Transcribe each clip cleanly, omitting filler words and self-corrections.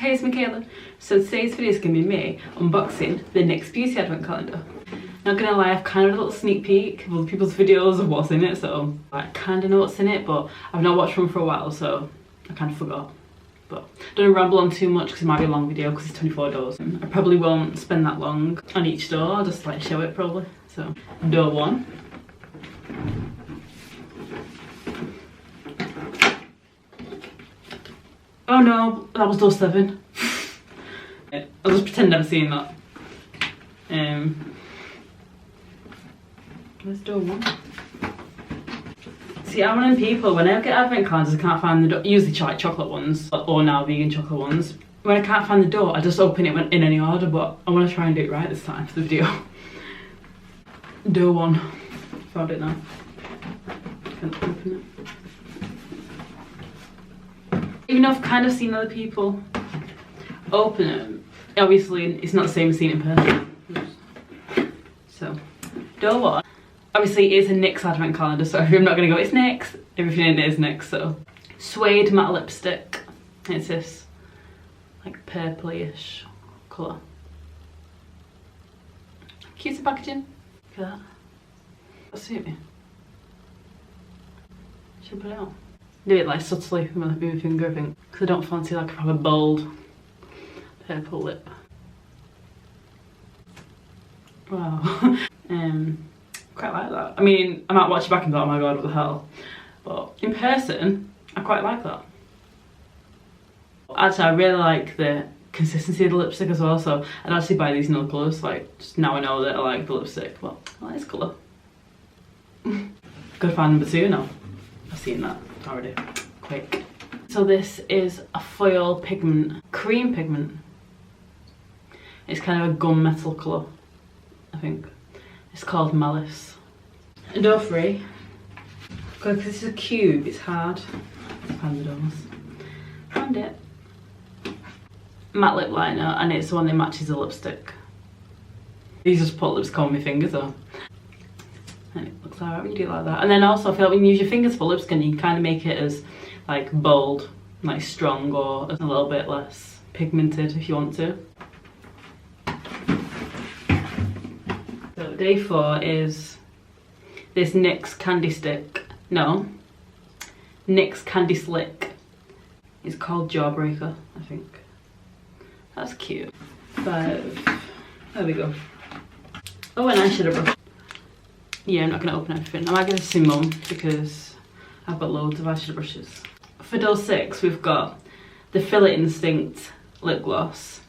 Hey, it's Michaela. So today's video is going to be me unboxing the NYX Beauty Advent Calendar. Not gonna lie, I've kind of a little sneak peek of other people's videos of what's in it, so I kind of know what's in it, but I've not watched one for a while, so I kind of forgot. But don't ramble on too much because it might be a long video because it's 24 doors. I probably won't spend that long on each door, I'll just like show it probably. So, door 1. Oh no, that was door 7. I'll just pretend I've never seen that. Where's door 1? See, I'm one of them people, when I get advent calendars I can't find the door, usually like chocolate ones, or now vegan chocolate ones. When I can't find the door, I just open it in any order, but I want to try and do it right this time for the video. Door 1. Found it now. Can't open it. Even though I've kind of seen other people open it, obviously it's not the same as seeing it in person. So, door 1. Obviously it is a NYX advent calendar, so I'm not going to go, it's NYX. Everything in it is NYX, so. Suede matte lipstick. It's this, like, purpley-ish colour. Cute packaging. Look at that. That'll suit me. Should I put it on? Do it like subtly with my finger, I think, because I don't fancy like a proper bold purple lip. Wow. Quite like that. I mean, I might watch it back and go, oh my god, what the hell? But in person, I quite like that. Actually, I really like the consistency of the lipstick as well, so I'd actually buy these in other colours, like, just now I know that I like the lipstick, but I like this colour. Gotta find number 2 now. I've seen that already. Quick. So this is a foil pigment, cream pigment. It's kind of a gunmetal colour, I think. It's called Malice. And door 3. Because this is a cube, it's hard. Find the doors. Found it. Matte lip liner, and it's the one that matches the lipstick. These just put lipstick on my fingers though. And it looks alright when you do it like that. And then also I feel like when you use your fingers for lipstick, you can kind of make it as like bold, like strong, or a little bit less pigmented if you want to. So day 4 is this NYX candy stick. No, NYX Candy Slick. It's called Jawbreaker, I think. That's cute. 5. There we go. Oh, an eyeshadow brush. Yeah, I'm not going to open everything. I might give this to Mum because I've got loads of eyeshadow brushes. For door 6, we've got the Fillet Instinct lip gloss,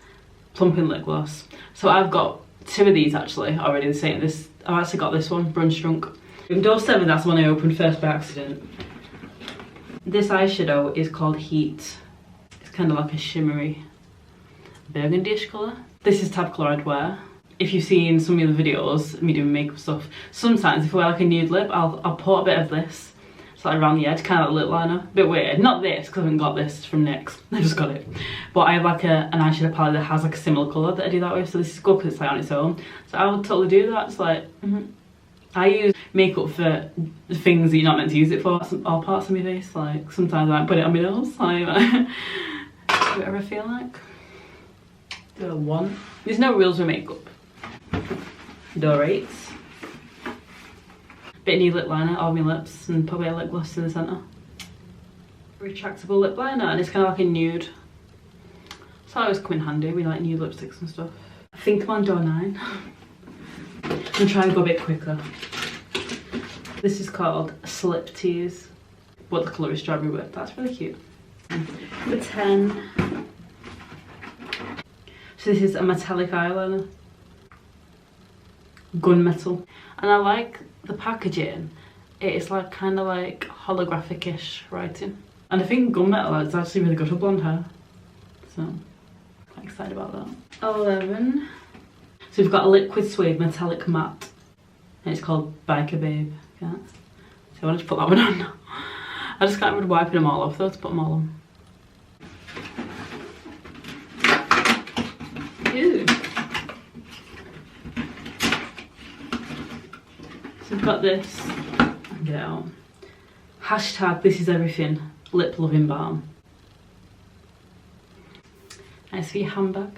plumping lip gloss. So I've got 2 of these actually already. The same. I've actually got this one, Brunch Drunk. In door 7, that's the one I opened first by accident. This eyeshadow is called Heat. It's kind of like a shimmery burgundy-ish colour. This is type of colour I'd wear. If you've seen some of the videos, me doing makeup stuff, sometimes if I wear like a nude lip, I'll put a bit of this, so like around the edge, kind of like a lip liner. Bit weird. Not this, because I haven't got this from NYX. I just got it. But I have like an eyeshadow palette that has like a similar colour that I do that with, so this is good because it's like on its own. So I would totally do that. It's like, I use makeup for things that you're not meant to use it for. All parts of my face, like sometimes I might put it on my nose, like whatever I feel like. Door 1. There's no rules with makeup. Door 8. Bit of new lip liner, all my lips, and put a bit of lip gloss in the centre. Retractable lip liner, and it's kind of like a nude. So it always come in handy with like nude lipsticks and stuff. I think I'm on door 9. I'm gonna try and go a bit quicker. This is called Slip Tease, but the colour is Strawberry Whip. That's really cute. Number 10. So this is a metallic eyeliner. Gunmetal. And I like the packaging. It is like kind of like holographic-ish writing. And I think gunmetal is actually really good for blonde hair. So, quite excited about that. 11. So we've got a liquid suede metallic matte. And it's called Biker Babe. Yeah. So I wanted to put that one on. I just can't remember wiping them all off though to put them all on. Ew. So we've got this. Get it out. Hashtag this is everything lip loving balm. Nice for your handbag.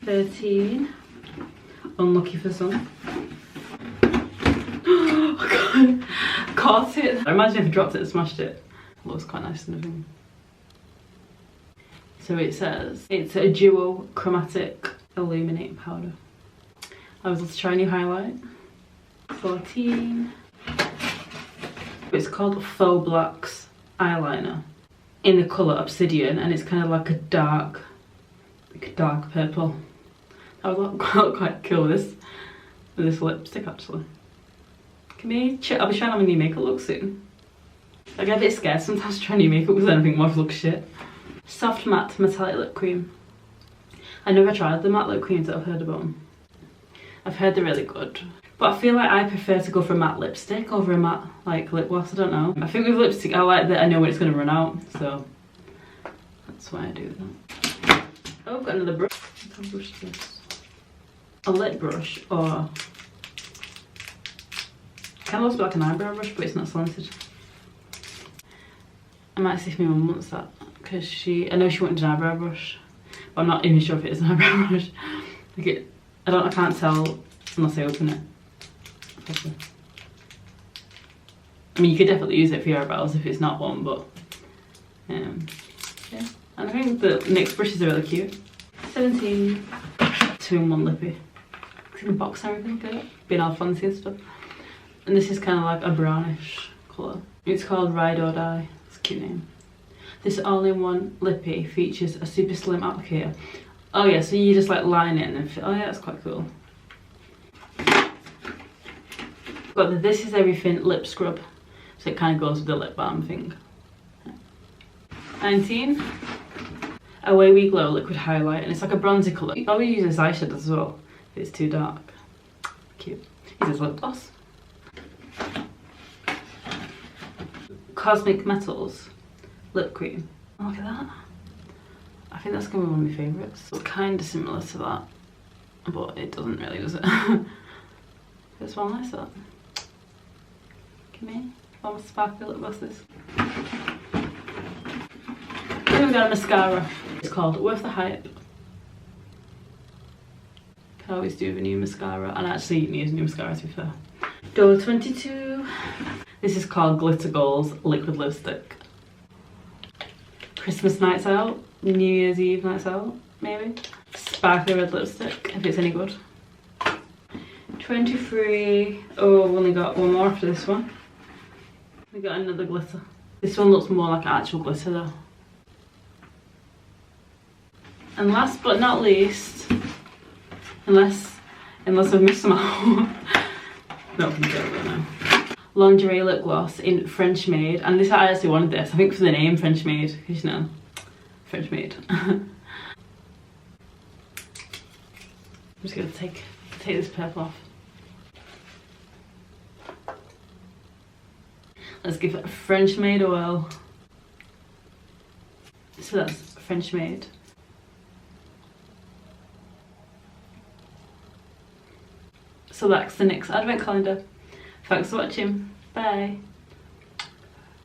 13. Unlucky for some. Oh god. Caught it. I imagine if I dropped it and smashed it. Looks quite nice and everything. So it says it's a duo chromatic illuminating powder. I was trying a new highlight. 14. It's called Faux Blacks eyeliner in the colour Obsidian, and it's kind of like a dark purple. I would look quite cool with this lipstick actually. I'll be trying on my new makeup look soon. I get a bit scared sometimes trying new makeup because anything more looks shit. Soft matte metallic lip cream. I never tried the matte lip creams that I've heard about them. I've heard they're really good. But I feel like I prefer to go for a matte lipstick over a matte like lip gloss, I don't know. I think with lipstick I like that I know when it's going to run out, so that's why I do that. Oh, I've got another brush. What kind of brush is this? A lip brush, or kind of looks like an eyebrow brush, but it's not slanted. I might see if my mum wants that, because I know she wanted an eyebrow brush, but I'm not even sure if it is an eyebrow brush. Like I can't tell unless I open it. I mean, you could definitely use it for your eyebrows if it's not one, but yeah. And I think the NYX brushes are really cute. 17. 2-in-1 lippie. It's in a box and everything, get it? Being all fancy and stuff. And this is kind of like a brownish colour. It's called Ride or Die. It's a cute name. This all-in-one lippie features a super slim applicator. Oh yeah, so you just like line it and then oh yeah, that's quite cool. Got the This Is Everything lip scrub, so it kind of goes with the lip balm thing. 19. Away We Glow liquid highlight, and it's like a bronzy colour. You probably use this eyeshadow as well if it's too dark. Cute. This is lip gloss. Cosmic Metals lip cream. Oh, look at that. I think that's gonna be one of my favourites. It's kind of similar to that, but it doesn't really, does it? It's one like that. Come here. One sparkly lip glosses. Then we've got a mascara. It's called Worth the Hype. Can always do with a new mascara, and actually need a new mascara to be fair. Door 22. This is called Glitter Goals liquid lipstick. Christmas nights out, New Year's Eve nights out, maybe. Sparkly red lipstick, if it's any good. 23. Oh, I've only got one more after this one. We got another glitter. This one looks more like actual glitter though. And last but not least, unless I've missed some out. No, I'm joking now. Lingerie lip gloss in French Maid, and this I actually wanted this. I think for the name French Maid, because you know, French Maid. I'm just gonna take this purple off. Let's give it a French Maid oil. So that's French Maid. So that's the NYX Advent Calendar. Thanks for watching. Bye.